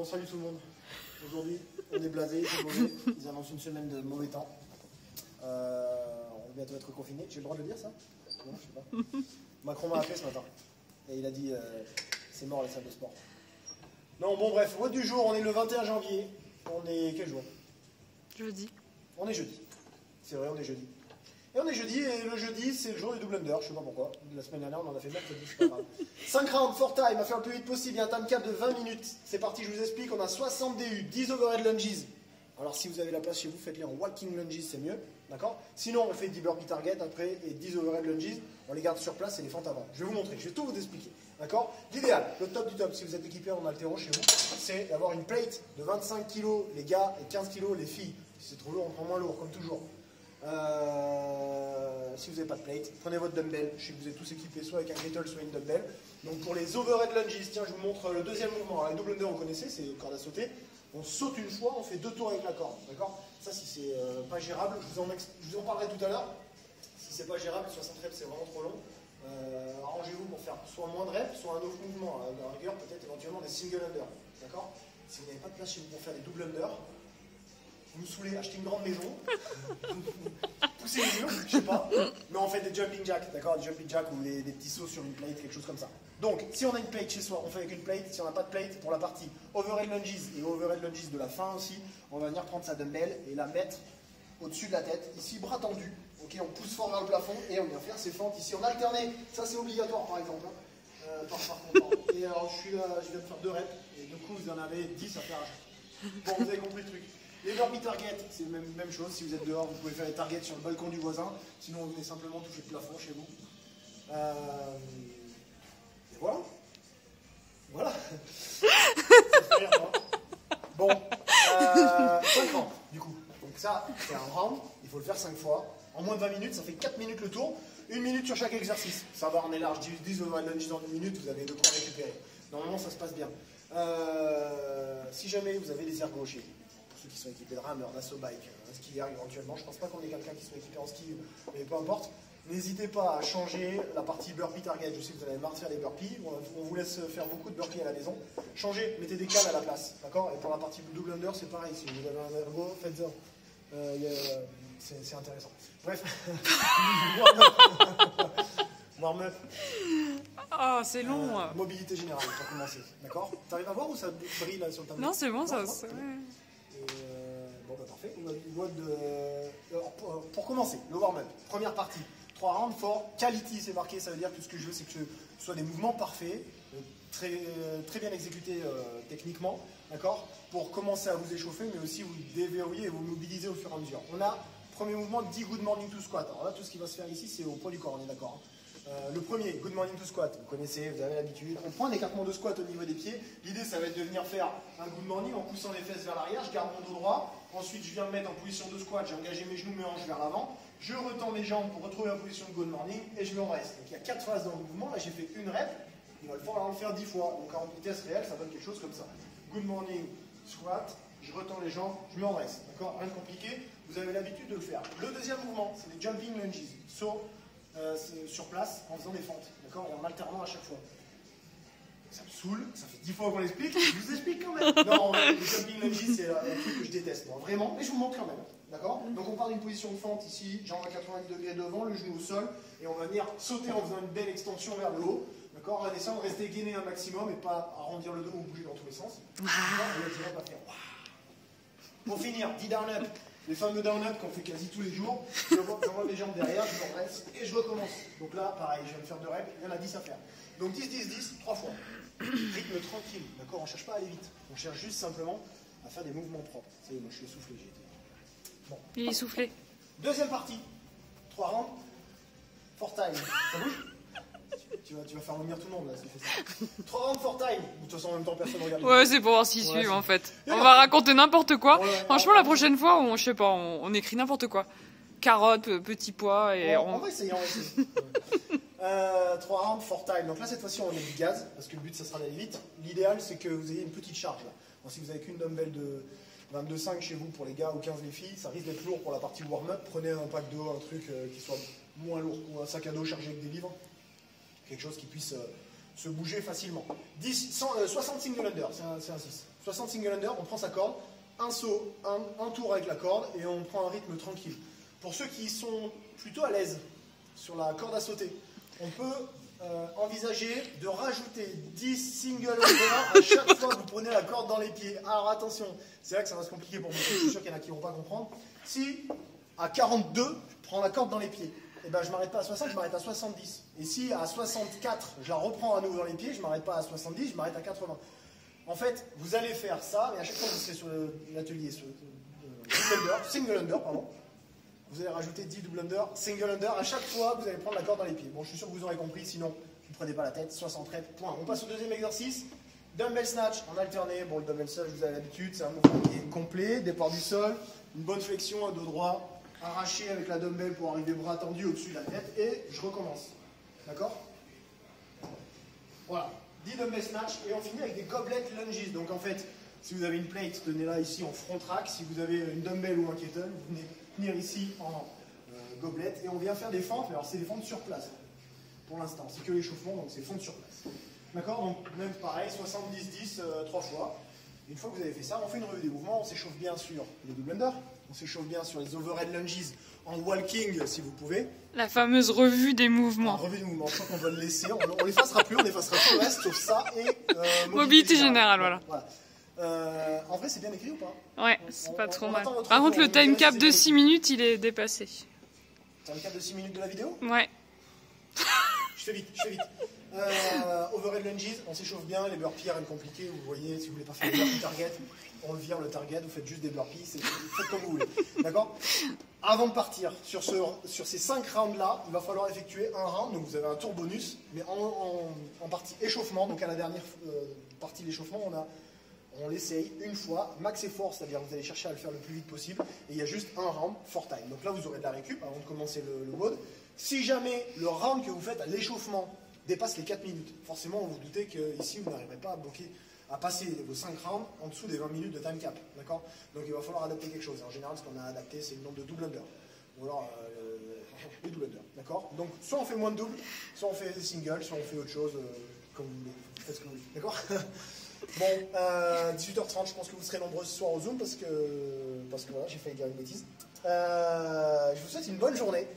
Bon, salut tout le monde. Aujourd'hui, on est blasé, c'est mauvais. Ils annoncent une semaine de mauvais temps. On va bientôt être confiné. J'ai le droit de le dire, ça? Non, je sais pas. Macron m'a appelé ce matin. Et il a dit c'est mort les salles de sport. Non, bon, bref. Mot du jour, on est le 21 janvier. On est quel jour? Jeudi. On est jeudi. C'est vrai, on est jeudi. Et on est jeudi, et le jeudi, c'est le jour du double under, je sais pas pourquoi. La semaine dernière, on en a fait mercredi, c'est pas grave. 5 rounds, 4 time, à faire le plus vite possible, il y a un time cap de 20 minutes. C'est parti, je vous explique, on a 60 DU, 10 overhead lunges. Alors si vous avez la place chez vous, faites-les en walking lunges, c'est mieux, d'accord? Sinon, on fait 10 burpee target après, et 10 overhead lunges, on les garde sur place et les fentes avant. Je vais vous montrer, je vais tout vous expliquer, d'accord? L'idéal, le top du top, si vous êtes équipé en haltéro chez vous, c'est d'avoir une plate de 25 kg les gars et 15 kg les filles. Si c'est trop lourd, on prend moins lourd, comme toujours. Si vous n'avez pas de plate, prenez votre dumbbell. Je sais que vous êtes tous équipés soit avec un kettle, soit une dumbbell. Donc pour les overhead lunges, tiens, je vous montre le deuxième mouvement. Alors, les double under, on connaissait, c'est corde à sauter. On saute une fois, on fait 2 tours avec la corde. D'accord? Ça, si c'est pas gérable, je vous en parlerai tout à l'heure. Si c'est pas gérable, 60 reps, c'est vraiment trop long. Arrangez-vous pour faire soit moins de reps, soit un autre mouvement. À la rigueur, peut-être éventuellement des single under. D'accord? Si vous n'avez pas de place chez vous pour faire des double under, vous me saoulez, achetez une grande maison, poussez les murs, je sais pas, mais on fait des jumping jacks, d'accord? Des jumping jacks ou des petits sauts sur une plate, quelque chose comme ça. Donc, si on a une plate chez soi, on fait avec une plate. Si on n'a pas de plate, pour la partie overhead lunges et overhead lunges de la fin aussi, on va venir prendre sa dumbbell et la mettre au-dessus de la tête, ici, bras tendu. Ok, on pousse fort vers le plafond et on vient faire ses fentes ici. On alterne, ça c'est obligatoire par exemple. Par contre. Et alors, je viens de faire 2 reps et du coup, vous en avez 10 à faire à chaque. Bon, vous avez compris le truc. Les burpee target, c'est la même chose. Si vous êtes dehors, vous pouvez faire les targets sur le balcon du voisin. Sinon, vous venez simplement toucher le plafond chez vous. Et voilà. Voilà. Ça fait rire, moi. Bon, 5 rounds, du coup. Donc ça, c'est un round. Il faut le faire 5 fois. En moins de 20 minutes, ça fait 4 minutes le tour. 1 minute sur chaque exercice. Ça va, on est large. 10 overhead lunges dans 1 minute, vous avez de quoi récupérer. Normalement, ça se passe bien. Si jamais vous avez des ergos chez vous, ceux qui sont équipés de rameur, d'assaut bike, un skieur éventuellement. Je ne pense pas qu'on ait quelqu'un qui soit équipé en ski, mais peu importe. N'hésitez pas à changer la partie burpee target. Je sais que vous avez marre de faire des burpees. On vous laisse faire beaucoup de burpees à la maison. Changez, mettez des cales à la place. D'accord? Et pour la partie double under, c'est pareil. Si vous avez un ergo, faites-en. C'est intéressant. Bref. Warm-up. Ah, c'est long. Mobilité générale, pour commencer. D'accord? T'arrives à voir ou ça brille là sur le tableau? Non, c'est bon, ça. Bon, bah parfait. Pour commencer, le warm-up, première partie. 3 rounds for quality, c'est marqué. Ça veut dire que ce que je veux, c'est que ce soit des mouvements parfaits, très bien exécutés techniquement, d'accord? Pour commencer à vous échauffer, mais aussi vous déverrouiller et vous mobiliser au fur et à mesure. On a, premier mouvement, 10 good morning to squat. Alors là, tout ce qui va se faire ici, c'est au poids du corps, on est d'accord, hein? Le premier, good morning to squat, vous connaissez, vous avez l'habitude. On prend un écartement de squat au niveau des pieds. L'idée, ça va être de venir faire un good morning en poussant les fesses vers l'arrière. Je garde mon dos droit. Ensuite, je viens me mettre en position de squat. J'ai engagé mes genoux, mes hanches vers l'avant. Je retends mes jambes pour retrouver la position de good morning et je me reste. Donc il y a 4 phases dans le mouvement. Là, j'ai fait une rep. Il va falloir le faire 10 fois. Donc en vitesse réelle, ça donne quelque chose comme ça. Good morning, squat. Je retends les jambes, je me reste. D'accord? Rien de compliqué. Vous avez l'habitude de le faire. Le deuxième mouvement, c'est les jumping lunges. Sur place en faisant des fentes, d'accord, et en alternant à chaque fois. Ça me saoule, ça fait 10 fois qu'on l'explique, je vous explique quand même. Non, les jumping lunges, c'est un truc que je déteste, moi, vraiment, mais je vous montre quand même, d'accord? Donc on part d'une position de fente ici, jambes à 90 degrés devant, le genou au sol, et on va venir sauter en faisant une belle extension vers le haut, d'accord? On va descendre, rester gainé un maximum et pas arrondir le dos ou bouger dans tous les sens. Et là, on va faire. Pour finir, 10 down-up. Les fameux down-up qu'on fait quasi tous les jours, j'envoie mes jambes derrière, je me reste et je recommence. Donc là, pareil, je viens de faire 2 reps, il y en a 10 à faire. Donc 10, 10, 10, 3 fois. Rythme tranquille, d'accord? On ne cherche pas à aller vite. On cherche juste simplement à faire des mouvements propres. Ça y est, moi je suis essoufflé, j'ai été. Bon. Il est essoufflé. Deuxième partie. 3 rounds. 4 time. Ça bouge? Tu vas faire vomir tout le monde là, si tu fais ça. 3 rounds 4 time. De toute façon, en même temps, personne ne regarde. Ouais, c'est pour voir s'ils suivent en fait. On va raconter n'importe quoi. Franchement, la prochaine fois, je sais pas, on écrit n'importe quoi. Carottes, petits pois et on va essayer, 3 rounds 4 time. Donc là, cette fois-ci, on met du gaz parce que le but, ça sera d'aller vite. L'idéal, c'est que vous ayez une petite charge là. Donc, si vous n'avez qu'une dumbbell de 22,5 chez vous pour les gars ou 15 les filles, ça risque d'être lourd pour la partie warm-up. Prenez un pack d'eau, un truc qui soit moins lourd, ou un sac à dos chargé avec des livres. Quelque chose qui puisse se bouger facilement. 60 single under, c'est un 6. 60 single under, on prend sa corde, un saut, un tour avec la corde et on prend un rythme tranquille. Pour ceux qui sont plutôt à l'aise sur la corde à sauter, on peut envisager de rajouter 10 single under à chaque fois que vous prenez la corde dans les pieds. Alors attention, c'est là que ça va se compliquer pour moi, je suis sûr qu'il y en a qui ne vont pas comprendre. Si à 42, je prends la corde dans les pieds, et ben je ne m'arrête pas à 60, je m'arrête à 70. Et si à 64, je la reprends à nouveau dans les pieds, je ne m'arrête pas à 70, je m'arrête à 80. En fait, vous allez faire ça, mais à chaque fois que vous serez sur l'atelier single under, pardon, vous allez rajouter 10 double under, single under, à chaque fois vous allez prendre la corde dans les pieds. Bon, je suis sûr que vous aurez compris, sinon ne vous prenez pas la tête, 60 reps, point. On passe au deuxième exercice, dumbbell snatch en alterné. Bon, le dumbbell snatch, vous avez l'habitude, c'est un mouvement qui est complet, départ du sol, une bonne flexion à dos droit, arraché avec la dumbbell pour arriver bras tendus au-dessus de la tête, et je recommence. D'accord? Voilà. 10 dumbbell snatch et on finit avec des goblet lunges. Donc en fait, si vous avez une plate, tenez-la ici en front rack. Si vous avez une dumbbell ou un kettle, vous venez tenir ici en gobelet et on vient faire des fentes. Mais alors c'est des fentes sur place pour l'instant. C'est que l'échauffement, donc c'est fentes sur place. D'accord? Donc même pareil, 70-10, 3 fois. Une fois que vous avez fait ça, on fait une revue des mouvements. On s'échauffe bien sur les double under. On s'échauffe bien sur les overhead lunges en walking si vous pouvez. La fameuse revue des mouvements. Revue des mouvements, je crois qu'on va le laisser. On l'effacera plus, on effacera tout le reste sauf ça et mobilité générale, voilà. En vrai, c'est bien écrit ou pas? Ouais, c'est pas trop mal. Par contre, le time cap de 6 minutes, il est dépassé. Time cap de 6 minutes de la vidéo? Ouais. Je fais vite. Overhead lunges, on s'échauffe bien, les burpees, rien de compliqué. Vous voyez, si vous voulez pas faire les burpees target, on le vire le target, vous faites juste des burpees, faites comme vous voulez. D'accord? Avant de partir, sur ces 5 rounds-là, il va falloir effectuer un round, donc vous avez un tour bonus, mais en partie échauffement, donc à la dernière partie de l'échauffement, on l'essaye une fois, max effort, c'est-à-dire que vous allez chercher à le faire le plus vite possible, et il y a juste un round for time. Donc là, vous aurez de la récup avant de commencer le WOD. Si jamais le round que vous faites à l'échauffement dépasse les 4 minutes, forcément, vous vous doutez qu'ici, vous n'arriverez pas à passer vos 5 rounds en dessous des 20 minutes de time cap. D'accord? Donc il va falloir adapter quelque chose. En général, ce qu'on a adapté, c'est le nombre de double under. Ou alors les double under. D'accord? Donc soit on fait moins de double, soit on fait des singles, soit on fait autre chose, comme vous voulez. Faites ce que vous voulez. D'accord? Bon, 18h30, je pense que vous serez nombreux ce soir au Zoom parce que voilà, j'ai failli dire une bêtise. Je vous souhaite une bonne journée.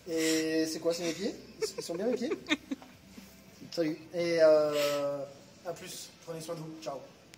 Et c'est quoi, c'est mes pieds? Ils sont bien mes pieds? Salut. Et à plus. Prenez soin de vous. Ciao.